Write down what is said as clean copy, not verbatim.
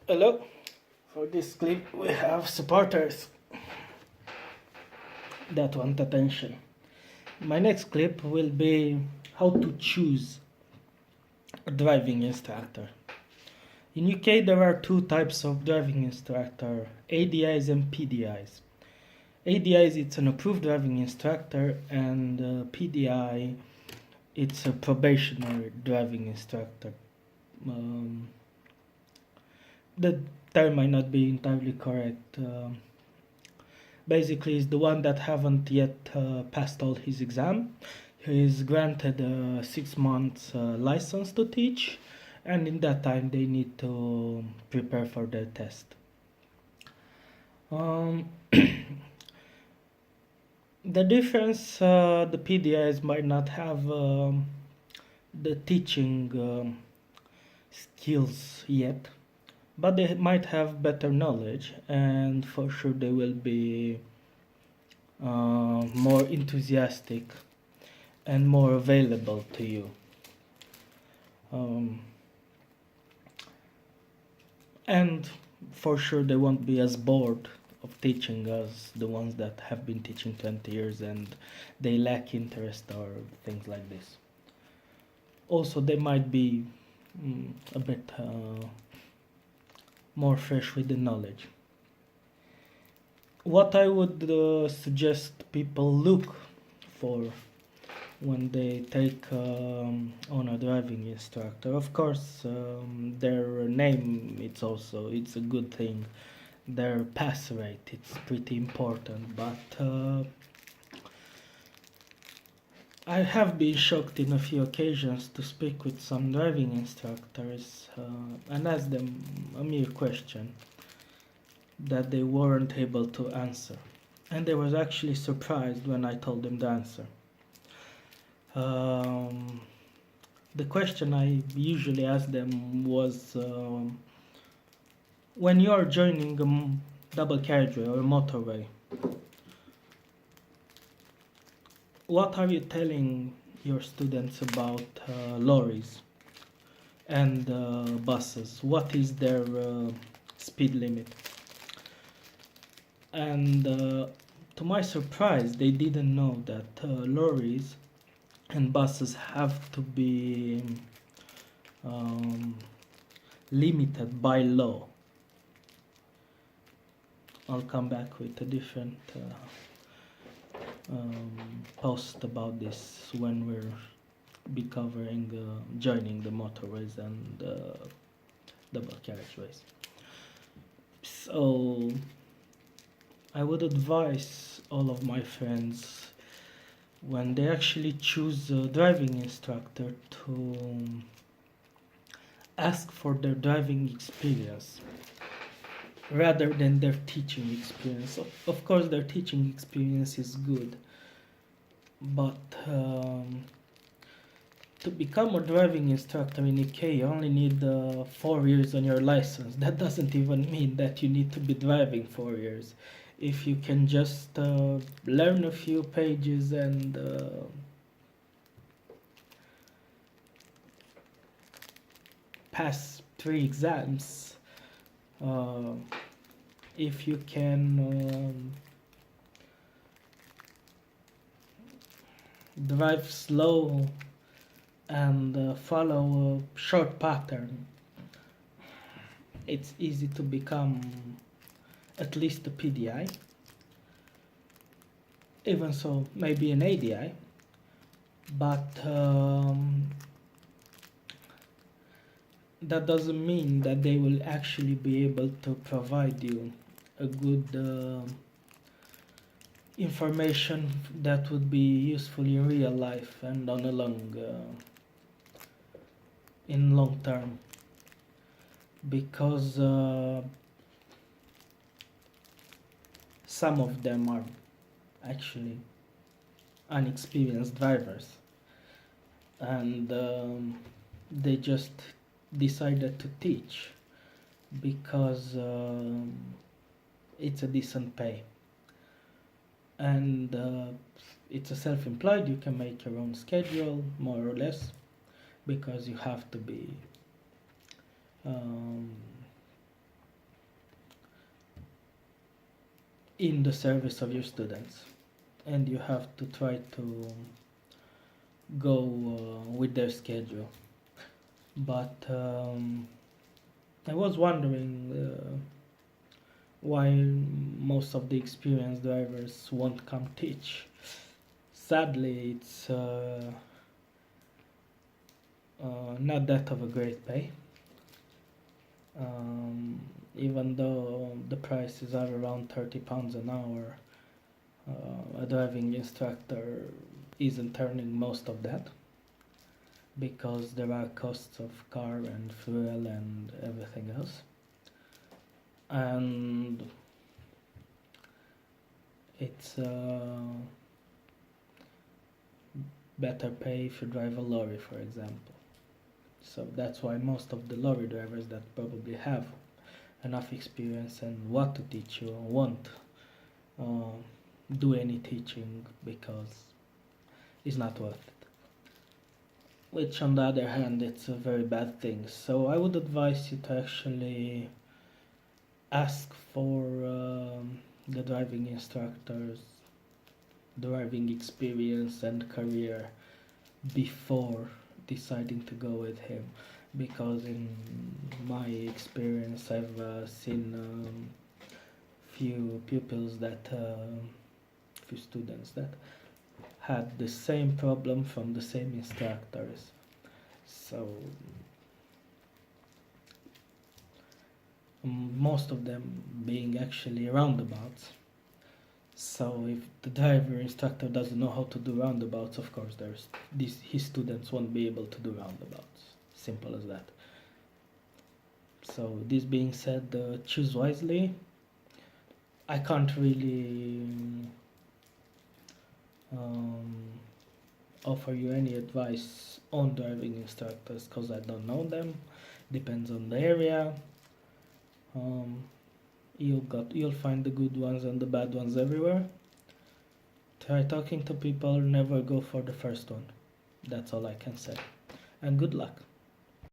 Hello. For this clip, we have supporters that want attention. My next clip will be how to choose a driving instructor. In UK, there are two types of driving instructor: ADIs and PDIs. ADIs, it's an approved driving instructor, and PDI, it's a probationary driving instructor. Um, the term might not be entirely correct. Basically, is the one that haven't yet passed all his exam. He is granted a 6 months license to teach, and in that time they need to prepare for their test. The difference, the PDIs might not have the teaching skills yet, but they might have better knowledge, and for sure they will be more enthusiastic and more available to you. And for sure they won't be as bored of teaching as the ones that have been teaching 20 years and they lack interest or things like this. Also, they might be a bit more fresh with the knowledge. What I would suggest people look for when they take on a driving instructor, of course, their name, it's a good thing. Their pass rate, it's pretty important, but I have been shocked in a few occasions to speak with some driving instructors and ask them a mere question that they weren't able to answer, and they was actually surprised when I told them the answer. The question I usually ask them was, when you are joining a double carriageway or a motorway, what are you telling your students about lorries and buses? What is their speed limit? And to my surprise, they didn't know that lorries and buses have to be limited by law. I'll come back with a different post about this when we're be covering joining the motorways and double carriageways. So I would advise all of my friends, when they actually choose a driving instructor, to ask for their driving experience rather than their teaching experience. Of course, their teaching experience is good, but to become a driving instructor in UK, you only need 4 years on your license. That doesn't even mean that you need to be driving 4 years. If you can just learn a few pages and pass 3 exams, if you can drive slow and follow a short pattern, it's easy to become at least a PDI. Even so, maybe an ADI, but that doesn't mean that they will actually be able to provide you a good information that would be useful in real life and on a long term, because some of them are actually unexperienced drivers, and they just decided to teach because it's a decent pay, and it's a self-employed. You can make your own schedule more or less, because you have to be in the service of your students, and you have to try to go with their schedule. But I was wondering why most of the experienced drivers won't come teach. Sadly, it's not that of a great pay. Even though the prices are around £30 an hour, a driving instructor isn't earning most of that because there are costs of car and fuel and everything else. And it's better pay if you drive a lorry, for example. So that's why most of the lorry drivers that probably have enough experience and want to teach you won't do any teaching because it's not worth it. Which on the other hand, it's a very bad thing. So I would advise you to actually ask for the driving instructor's driving experience and career before deciding to go with him, because in my experience I've seen few pupils that few students that had the same problem from the same instructors. So most of them being actually roundabouts. So if the driver instructor doesn't know how to do roundabouts, of course his students won't be able to do roundabouts. Simple as that. So this being said, choose wisely. I can't really offer you any advice on driving instructors because I don't know them. Depends on the area. You'll find the good ones and the bad ones everywhere. Try talking to people, never go for the first one. That's all I can say. And good luck.